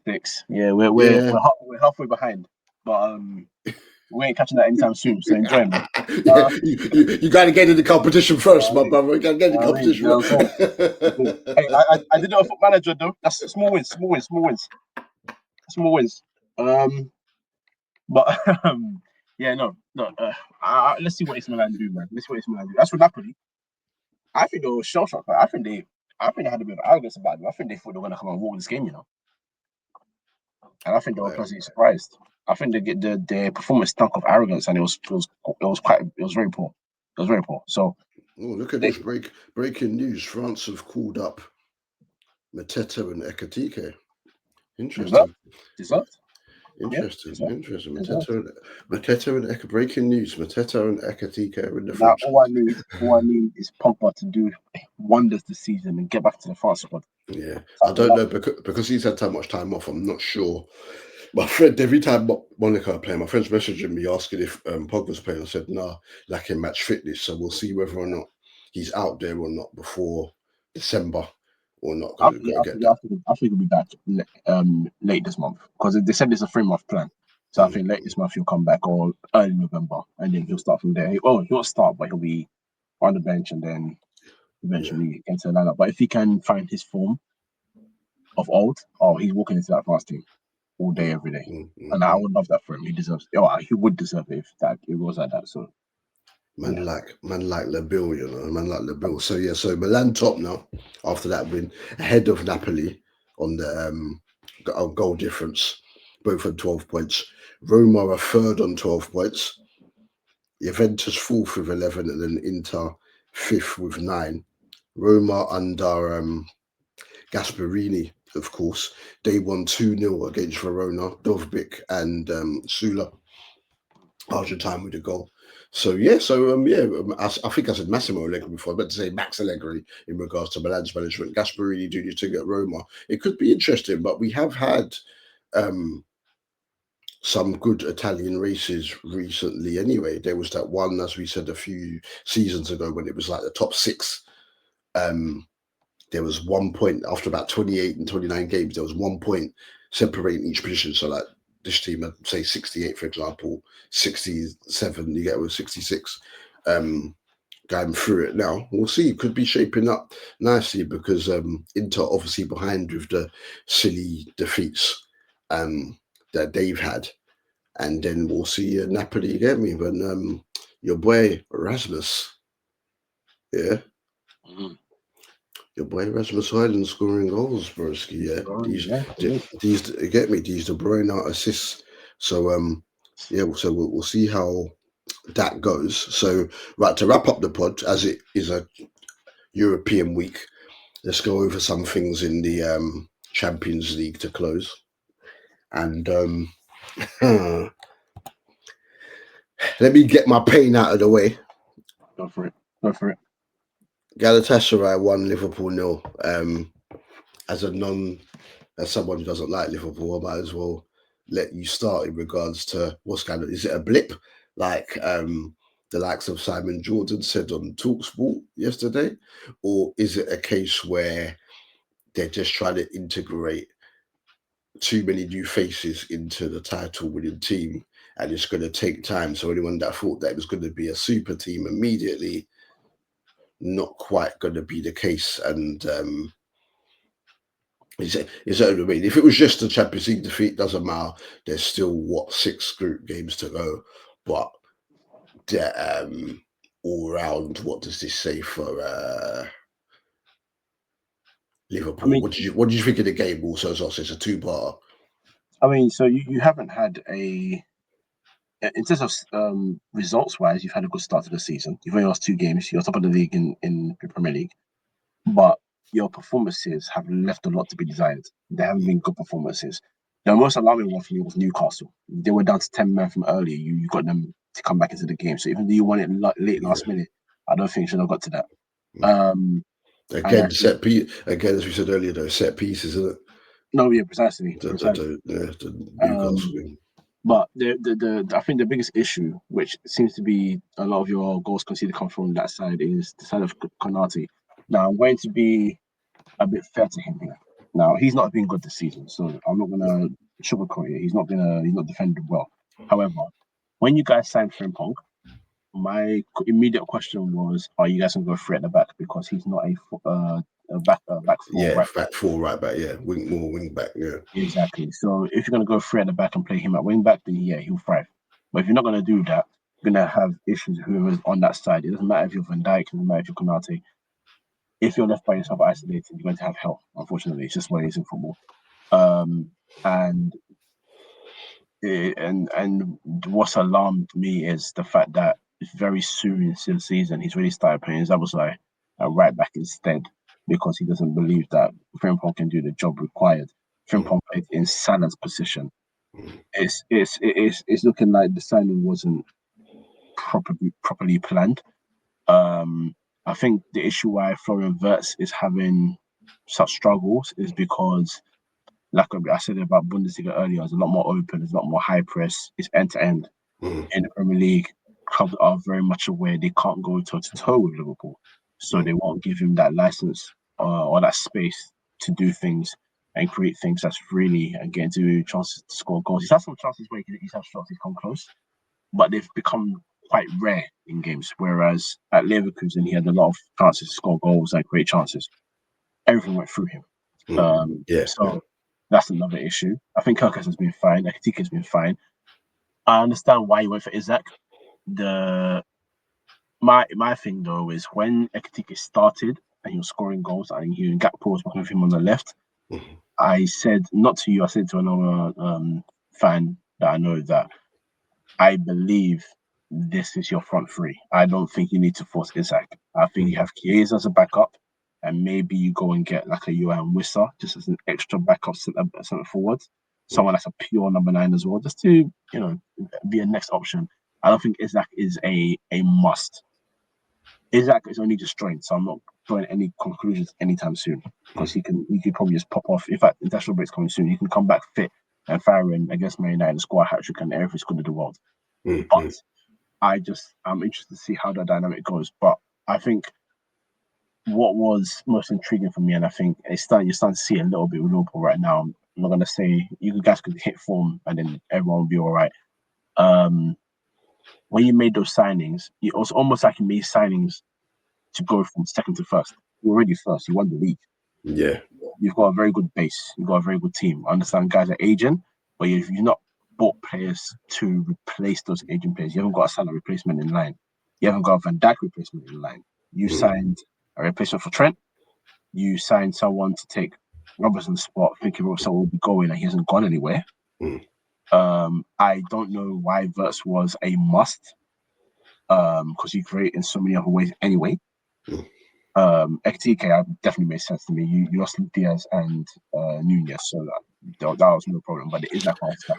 6. Yeah, we're halfway behind, but we ain't catching that anytime soon. So enjoy, man.
You got to get in the competition first, my brother. You got to get in the competition.
Hey, I did it with Foot Manager though. That's small wins. But yeah, no. Let's see what AC Milan do, man. That's for Napoli. I think they were shell shocked. I think they had a bit of arrogance about them. I think they thought they were going to come and win this game, And I think they were pleasantly surprised. I think their performance stunk of arrogance, and it was very poor. It was very poor. So,
look at this breaking news: France have called up Mateta and Ekatike. Interesting.
Deserved?
Interesting. Mateta and breaking news: Mateta and Ekatike are in the French.
All I need is Pogba to do wonders this season and get back to the France squad.
Yeah, I don't know because he's had so much time off. I'm not sure. My friend, every time Monaco are playing, my friend's messaging me asking if Pogba's playing. I said, nah, lacking match fitness. So we'll see whether or not he's out there or not before December or not.
I think he'll be back late this month because they said it's a 3-month plan. So I think late this month he'll come back or early November, and then he'll start from there. He won't start, but he'll be on the bench and then eventually into the lineup. But if he can find his form of old, he's walking into that France team all day, every day. And I would love that for him. He deserves it. He would deserve it if it was like that. So
man like LeBill, man like LeBill. So so Milan top now after that win, ahead of Napoli on the goal difference, both on 12 points. Roma are third on 12 points. Juventus fourth with 11, and then Inter fifth with 9. Roma under Gasperini, of course, they won 2-0 against Verona. Dovbyk and Sula, Argentine with a goal. So I think I said Massimo Allegri before. I meant to say Max Allegri in regards to Milan's management. Gasperini doing his thing at Roma. It could be interesting, but we have had some good Italian races recently. Anyway, there was that one, as we said a few seasons ago, when it was like the top 6. There was 1 point after about 28 and 29 games. There was 1 point separating each position. So like this team had, say, 68, for example, 67, you get with 66. Going through it now. We'll see. It could be shaping up nicely because Inter obviously behind with the silly defeats that they've had. And then we'll see Napoli, you get me? But your boy Rasmus, your boy Rasmus Højlund scoring goals, broski. These get me. These De Bruyne assists. So so we'll see how that goes. So right, to wrap up the pod, as it is a European week, let's go over some things in the Champions League to close. And Let me get my pain out of the way.
Go for it. Go for it.
Galatasaray won Liverpool 0. As someone who doesn't like Liverpool, I might as well let you start in regards to what's going on. Is it a blip, like the likes of Simon Jordan said on TalkSport yesterday, or is it a case where they're just trying to integrate too many new faces into the title-winning team, and it's going to take time? So anyone that thought that it was going to be a super team immediately, not quite going to be the case. And is that what I mean? If it was just a Champions League defeat, doesn't matter. There's still 6 group games to go, but all round, what does this say for Liverpool?
I mean,
what did you think of the game? Also, as well, so it's a 2-part.
I mean, so you haven't had in terms of results wise, you've had a good start to the season. You've only lost 2 games. You're top of the league in the Premier League, but your performances have left a lot to be desired. They haven't been good performances. The most alarming one for me was Newcastle. They were down to 10 men from early. You got them to come back into the game. So even though you won it late last minute, I don't think you should have got to that.
Again, again, as we said earlier, though, set pieces, isn't it?
No, yeah, precisely.
The Newcastle game.
But I think the biggest issue, which seems to be a lot of your goals conceded come from that side, is the side of Konate. Now, I'm going to be a bit fair to him here. Now, he's not been good this season, so I'm not going to sugarcoat it. He's not defended well. However, when you guys signed Frimpong, my immediate question was, are you guys going to go free at the back, because he's not a back four?
Yeah,
right
back 4, right back. Yeah, wing back. Yeah,
exactly. So if you're going to go free at the back and play him at wing back, then yeah, he'll thrive. But if you're not going to do that, you're going to have issues with whoever's on that side. It doesn't matter if you're Van Dijk, it doesn't matter if you're Konate. If you're left by yourself isolated, you're going to have hell. Unfortunately, it's just what it is in football. And what's alarmed me is the fact that very soon into the season he's really started playing Zabosai at right back instead, because he doesn't believe that Frimpong can do the job required. Frimpong played in Salah's position. It's looking like the signing wasn't properly planned. I think the issue why Florian Wirtz is having such struggles is because, like I said about Bundesliga earlier, it's a lot more open, it's a lot more high press, it's end to end. In the Premier League, clubs are very much aware they can't go toe to toe with Liverpool, so they won't give him that license or that space to do things and create things that's really and get into chances to score goals. He's had some chances where he's had shots he's come close, but they've become quite rare in games. Whereas at Leverkusen, he had a lot of chances to score goals and create chances. Everything went through him. So that's another issue. I think Kirkus has been fine. Ekitike has been fine. I understand why he went for Isaac. My thing though is when Ekitike started and he was scoring goals and he and Gakpo was working with him on the left, I said, not to you, I said to another fan that I know, that I believe this is your front three. I don't think you need to force Isaac. I think you have Chiesa as a backup, and maybe you go and get like a Johan Wissa just as an extra backup centre forward, someone that's a pure number 9 as well, just to be a next option. I don't think Isaac is a must. Isaac is only just joined, so I'm not drawing any conclusions anytime soon, because he could probably just pop off. In fact, international break's coming soon. He can come back fit and firing against Man United and score a hat-trick and everything's good in the world. But I'm interested to see how that dynamic goes. But I think what was most intriguing for me, and I think you're starting to see a little bit with Liverpool right now. I'm not going to say you guys could hit form and then everyone will be all right. When you made those signings, it was almost like you made signings to go from second to first. You're already first. You won the league.
Yeah.
You've got a very good base. You've got a very good team. I understand guys are aging, but you've not bought players to replace those aging players. You haven't got a Salah replacement in line. You haven't got a Van Dijk replacement in line. You signed a replacement for Trent. You signed someone to take Robertson's spot, thinking Robertson will be going, and he hasn't gone anywhere. I don't know why Wirtz was a must, because you create in so many other ways anyway. Ekitike definitely made sense to me. You lost Diaz and Nunez, so that was no problem. But it is that fast stuff.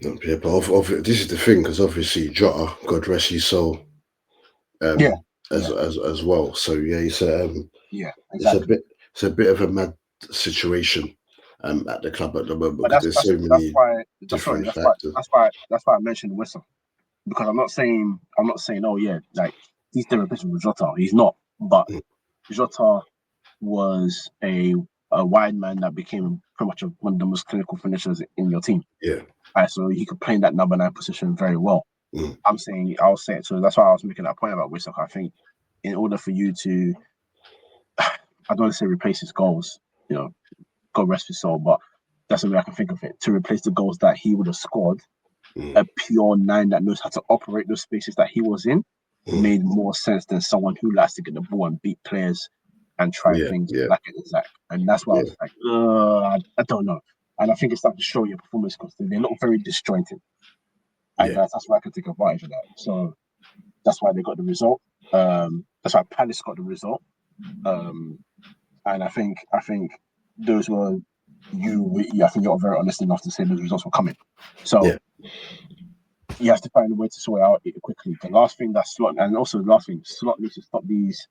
Yeah, but this is the thing, because obviously Jota, God rest his soul,
Yeah,
as well. So yeah,
yeah,
it's a
exactly.
bit of a mad situation at the club at the moment,
But
because there's so many different factors.
that's why I mentioned the whistle, because I'm not saying, oh yeah, like he's the replacement with Jota. He's not, but
Mm,
Jota was a wide man that became pretty much one of the most clinical finishers in your team.
yeah.
So he could play in that number 9 position very well.
Mm,
I'll say it. So that's why I was making that point about Wissock. I think in order for you to, I don't want to say replace his goals, God rest his soul, but that's the way I can think of it. To replace the goals that he would have scored,
mm,
a pure 9 that knows how to operate those spaces that he was in
mm.
made more sense than someone who likes to get the ball and beat players and try
Yeah,
things
yeah,
like it is that. And that's why I
yeah,
was like, I don't know. And I think it's starting to show your performance because they look very disjointed. And
yeah,
that's why I could take advantage of that. So that's why they got the result. That's why Palace got the result. Um, and I think those were I think you're very honest enough to say those results were coming. So
yeah,
you have to find a way to sort it out quickly. The last thing that Slot, and also the last thing, Slot needs to stop these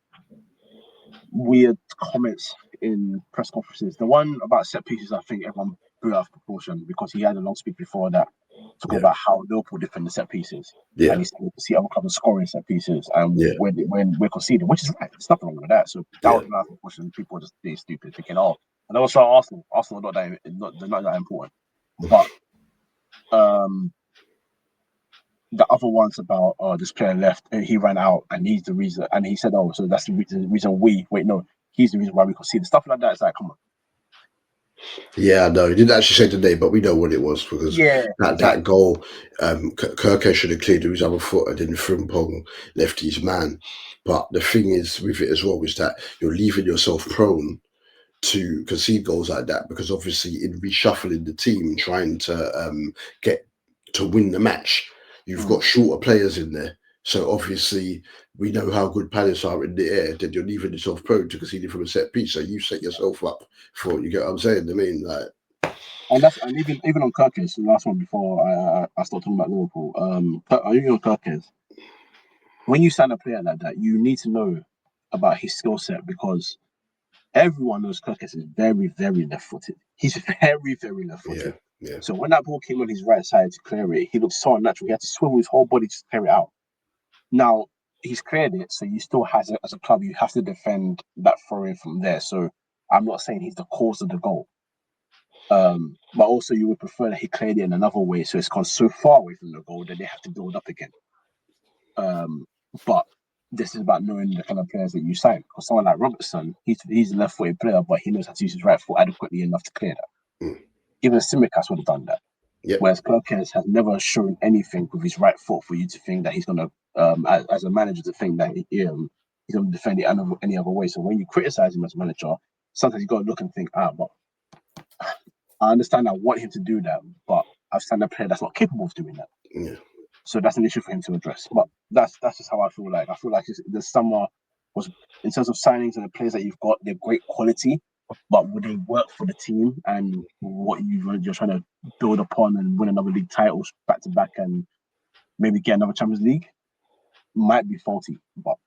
weird comments in press conferences. The one about set pieces, I think everyone blew out of proportion because he had a long speech before that talking
yeah,
about how Liverpool defend the set pieces. And
yeah,
he said we see other clubs scoring set pieces and
yeah,
when we're conceding, which is right. There's nothing wrong with that. So that
yeah.
was blown out of proportion. People were just being stupid, thinking, oh, and also Arsenal. Arsenal are they're not that important. But the other ones about this player left, he ran out, and he's the reason. And he said, "Oh, so that's the reason we wait. No, he's the reason why we could see the stuff like that." It's like, come on,
Yeah, no, he didn't actually say the name, but we know what it was, because
yeah,
that
exactly.
goal, Kirke should have cleared with his other foot, and then Frimpong left his man. But the thing is with it as well is that you're leaving yourself prone to concede goals like that, because obviously in reshuffling the team, trying to get to win the match, you've got shorter players in there. So obviously we know how good Palace are in the air. Then you're leaving yourself prone to conceding from a set piece. So you set yourself up for it. You get what I'm saying? I mean, like,
And even on Kirkes, the last one before I start talking about Liverpool. Even on Kirkes, when you sign a player like that, you need to know about his skill set because everyone knows Kirkes is very, very left-footed. He's very, very
yeah,
left-footed.
yeah,
So when that ball came on his right side to clear it, he looked so unnatural. He had to swivel his whole body to clear it out. Now he's cleared it, so you still as a club you have to defend that throw in from there. So I'm not saying he's the cause of the goal, but also you would prefer that he cleared it in another way, so it's gone so far away from the goal that they have to build up again. But this is about knowing the kind of players that you sign. Because someone like Robertson, he's a left-footed player, but he knows how to use his right foot adequately enough to clear that.
mm,
Even Simicast would have done that.
yep,
Whereas Perkins has never shown anything with his right foot for you to think that he's going to, as a manager, to think that he's going to defend it any other way. So when you criticize him as a manager, sometimes you got to look and think, but I understand I want him to do that, but I've signed a player that's not capable of doing that.
yeah.
So that's an issue for him to address. But that's just how I feel like. I feel like the summer was, in terms of signings and the players that you've got, they're great quality, but would they work for the team and what you're trying to build upon and win another league titles back to back and maybe get another Champions League? Might be faulty, but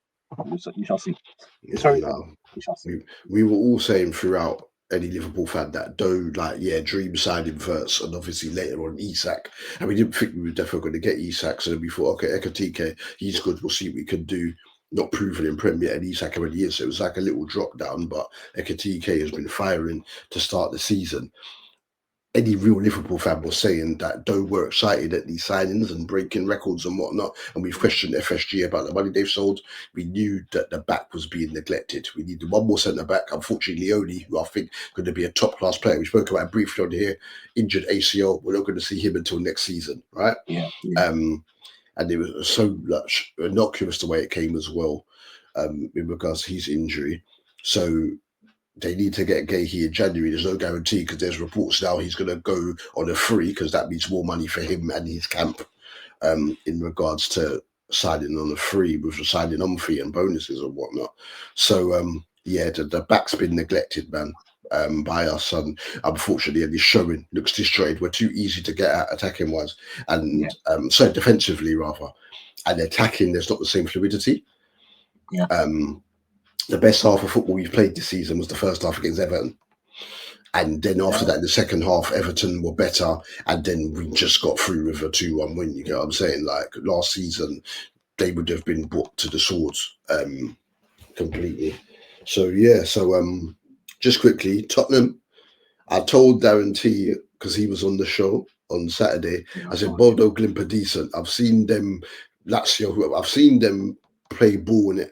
we shall see. It's
Yeah,
very early.
no.
We shall see.
We were all saying throughout, any Liverpool fan, that though, like, yeah, Dream signed him first, and obviously later on Isak, and we didn't think we were definitely going to get Isak. So then we thought, okay, Ekatike, he's good. We'll see what we can do. Not proven in Premier, and Isak already is. So it was like a little drop down, but Ekatike has been firing to start the season. Any real Liverpool fan was saying that though we're excited at these signings and breaking records and whatnot, and we've questioned FSG about the money they've sold, we knew that the back was being neglected. We needed one more centre back. Unfortunately, Leone, who I think is going to be a top class player, we spoke about briefly on here, injured ACL. We're not going to see him until next season, right?
Yeah.
And it was so much innocuous the way it came as well, in regards to his injury. So they need to get Gahey in January. There's no guarantee, because there's reports now he's going to go on a free, because that means more money for him and his camp, in regards to signing on a free with the signing on fee and bonuses and whatnot. So yeah, the back's been neglected, man. by us, and unfortunately, and he's showing looks disjointed. We're too easy to get at attacking wise, and so defensively rather, and attacking. There's not the same fluidity.
Yeah.
The best half of football we've played this season was the first half against Everton. And then after that, in the second half, Everton were better. And then we just got through with a 2-1 win. You get what I'm saying? Like last season, they would have been brought to the swords completely. So, yeah. So just quickly, Tottenham, I told Darren T, because he was on the show on Saturday, I said, Bodo Glimt are decent. I've seen them, Lazio, I've seen them play ball in it.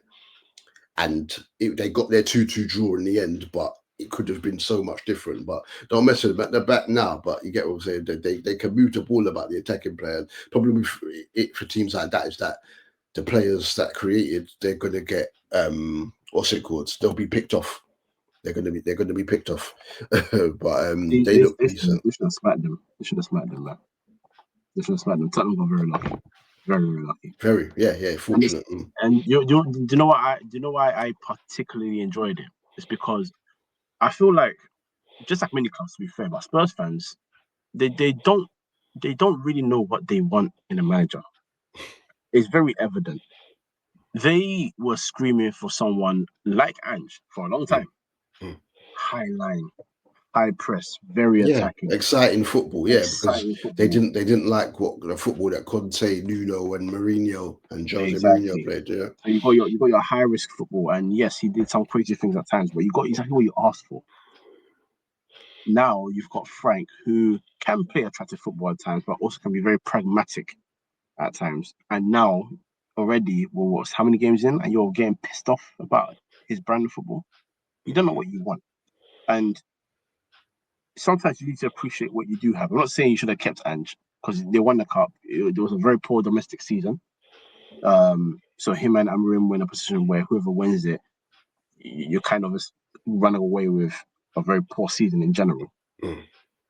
And they got their 2-2 draw in the end, but it could have been so much different. But don't mess with them. They're back now, but you get what I'm saying. They can move the ball about the attacking player. Probably with it for teams like that is that the players that created, they're going to get what's it called? They'll be picked off. They're going to be picked off. But they look decent.
They should have smacked them. They should have smacked them, man. They should have smacked them. Tottenham got very lucky. Very, very lucky.
Very, fortunate.
And do you know why I particularly enjoyed it? It's because I feel like, just like many clubs, to be fair, but Spurs fans, they don't really know what they want in a manager. It's very evident. They were screaming for someone like Ange for a long time. High line, high press, very attacking,
exciting football. Yeah,
exciting
because they didn't like what the football that Conte, Nuno, and Mourinho and Jose Mourinho played. Yeah,
so you got your high risk football, and yes, he did some crazy things at times, but you got exactly what you asked for. Now you've got Frank, who can play attractive football at times, but also can be very pragmatic at times. And now already, how many games in, and you're getting pissed off about his brand of football? You don't know what you want, and sometimes you need to appreciate what you do have. I'm not saying you should have kept Ange because they won the cup. There was a very poor domestic season. So him and Amorim were in a position where whoever wins it, you're kind of running away with a very poor season in general.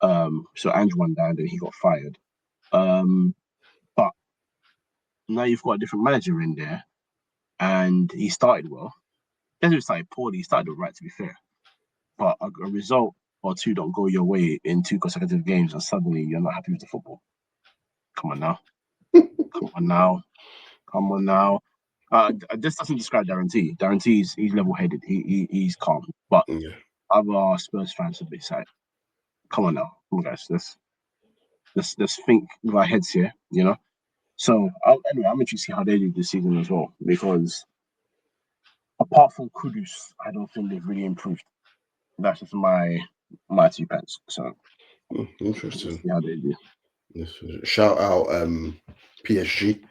So Ange won that and then he got fired. But now you've got a different manager in there and he started well. He hasn't started poorly, he started all right, to be fair. But a result or two don't go your way in 2 consecutive games and suddenly you're not happy with the football. Come on now. Come on now. This doesn't describe Darren T. Darren T he's level-headed. He's calm. But other Spurs fans would be like, come on now. Come on, guys. Let's think with our heads here, you know? So, anyway, I'm interested to see how they do this season as well. Because apart from Kudus, I don't think they've really improved. That's just my 2 pence. So,
interesting.
See how they do.
Shout out PSG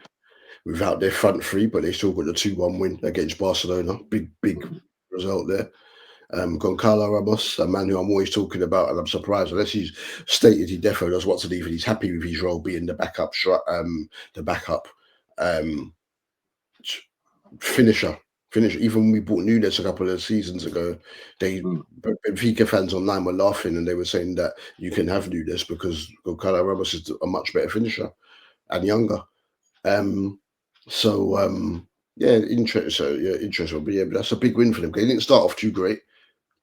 without their front three, but they still got the 2-1 win against Barcelona. Big result there. Goncalo Ramos, a man who I'm always talking about, and I'm surprised unless he's stated he definitely does want to leave and he's happy with his role being the backup finisher. Even when we bought Nunes a couple of seasons ago, Benfica fans online were laughing and they were saying that you can have Nunes because Goncalo Ramos is a much better finisher and younger. Interesting. But that's a big win for them. They didn't start off too great.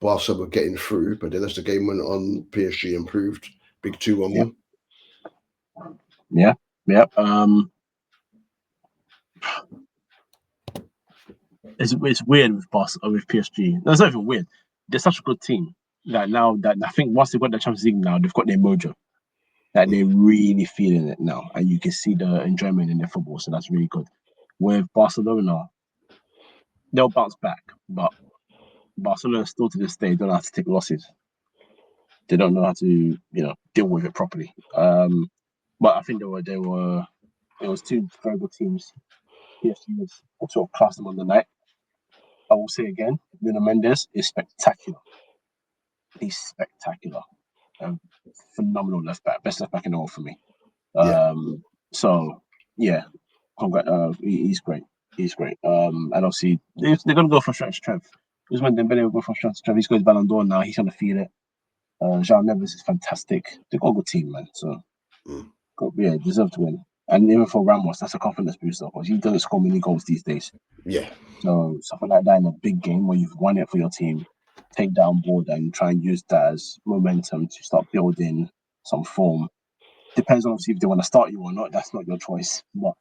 Barca were getting through, but then as the game went on, PSG improved. Big 2-1 win.
Yeah. It's weird with PSG. That's not even weird. They're such a good team that now that I think once they've got the Champions League now, they've got their mojo. That they're really feeling it now, and you can see the enjoyment in their football. So that's really good. With Barcelona, they'll bounce back, but Barcelona still to this day don't know how to take losses. They don't know how to, deal with it properly. But I think there was 2 very good teams. PSG was sort of classed them on the night. I will say again, Nuno Mendes is spectacular. He's spectacular. Phenomenal left back, best left back in the world for me. So yeah, he's great. He's great. And obviously they're gonna go for strength. Ousmane Dembele will go for strength. He's got his Ballon d'Or now. He's gonna feel it. João Neves is fantastic. They've got a good team, man. So deserve to win. And even for Ramos, that's a confidence booster because he doesn't score many goals these days.
Yeah.
So something like that in a big game where you've won it for your team, take that on board and try and use that as momentum to start building some form. Depends on obviously if they want to start you or not. That's not your choice. But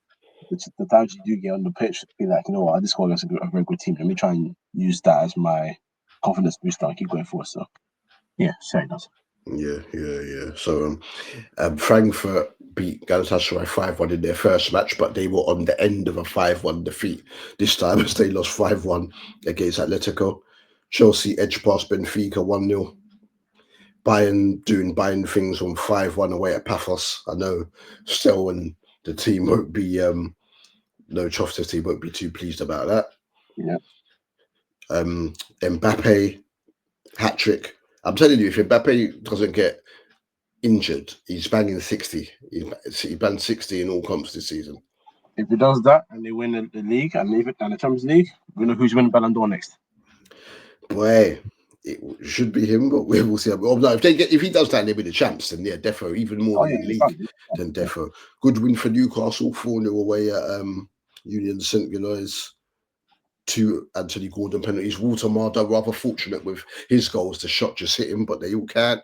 the times you do get on the pitch, be like, you know what, I just score against a very good team. Let me try and use that as my confidence booster and keep going forward. So, yeah, sure it does.
Yeah. So, Frankfurt beat Galatasaray 5-1 in their first match, but they were on the end of a 5-1 defeat this time as they lost 5-1 against Atletico. Chelsea edged past Benfica 1-0. Bayern doing Bayern things on 5-1 away at Paphos. I know Stel and the team won't be, Chofta's team won't be too pleased about that.
Yeah.
Mbappe, hat-trick. I'm telling you, if Mbappe doesn't get injured, he's banging 60. He banged 60 in all comps this season.
If he does that and they win the league and the Champions League, we know who's winning Ballon d'Or next.
Boy, it should be him, but we will see. Oh, no, if he does that, and they win the champs, then yeah, defo even more in the league than defo. Good win for Newcastle, 4-0 away at Union St. Gilloise. 2 Anthony Gordon penalties. Walter Marder rather fortunate with his goals. The shot just hit him, but they all can't.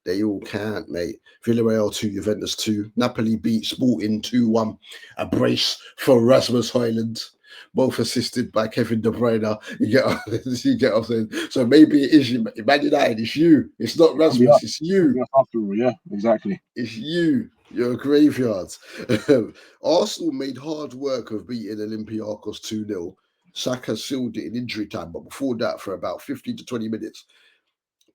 They all can't, mate. Villarreal 2, Juventus 2. Napoli beat Sporting 2-1. A brace for Rasmus Højlund. Both assisted by Kevin De Bruyne. You get off there. So maybe it is Man United. It's you. It's not Rasmus. It's you.
After all, yeah, exactly.
It's you. You're a graveyard. Arsenal made hard work of beating Olympiacos 2-0. Saka sealed it in injury time, but before that, for about 15 to 20 minutes,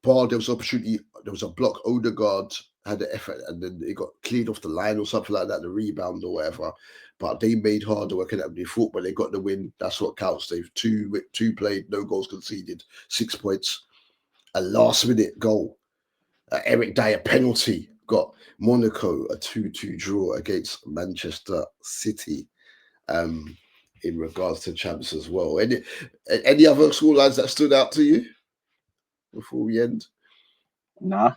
there was an opportunity. There was a block. Odegaard had an effort, and then it got cleared off the line or something like that, the rebound or whatever. But they made hard work, and they fought, but they got the win. That's what counts. They've two played, no goals conceded, 6 points. A last-minute goal. Eric Dyer penalty got Monaco a 2-2 draw against Manchester City. In regards to champs as well. Any other scorelines that stood out to you before we end?
Nah.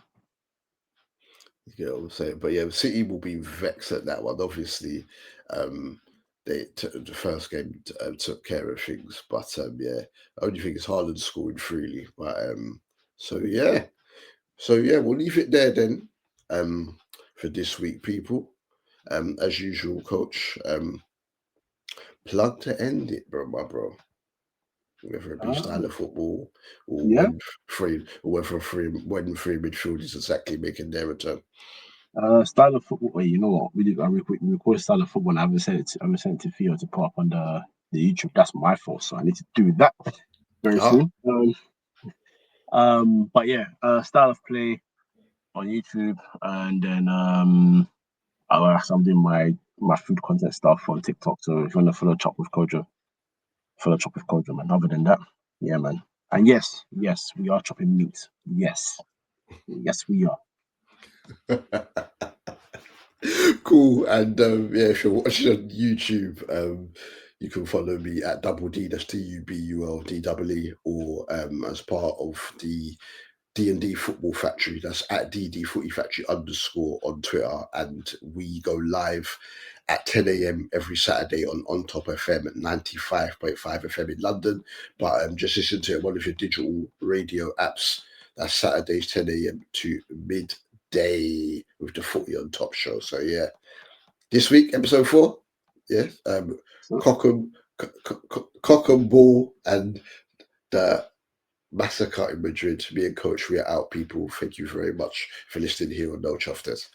Yeah, I'm saying, but yeah, City will be vexed at that one. Obviously, the first game took care of things, but yeah, I only think it's Haaland scoring freely. But so yeah, we'll leave it there then. For this week, people. As usual, Coach. Plug to end it, my bro. Whether it be style of football or when three midfield is exactly making their return.
Style of football. Wait, you know what? We record style of football. And I haven't sent it to Theo to put up on the YouTube. That's my fault. So I need to do that very soon. But yeah, style of play on YouTube, and then I'm doing my food content stuff on TikTok. So if you want to follow Chop with Kojo, man. Other than that, yeah, man. And yes, we are chopping meat. Yes, we are.
Cool. And if you're watching on YouTube, you can follow me at Dubul Dee, that's DUBULDEE, or as part of the D&D Football Factory, that's at DD Footy Factory _ on Twitter, and we go live at 10 a.m. every Saturday on Top FM at 95.5 FM in London. But just listen to it on one of your digital radio apps. That's Saturdays 10 a.m. to midday with the Footy on Top show. So yeah, this week episode 4, yeah, Cock and Ball and the Massacre in Madrid. Me and Coach, we are out, people. Thank you very much for listening here on No Chufters.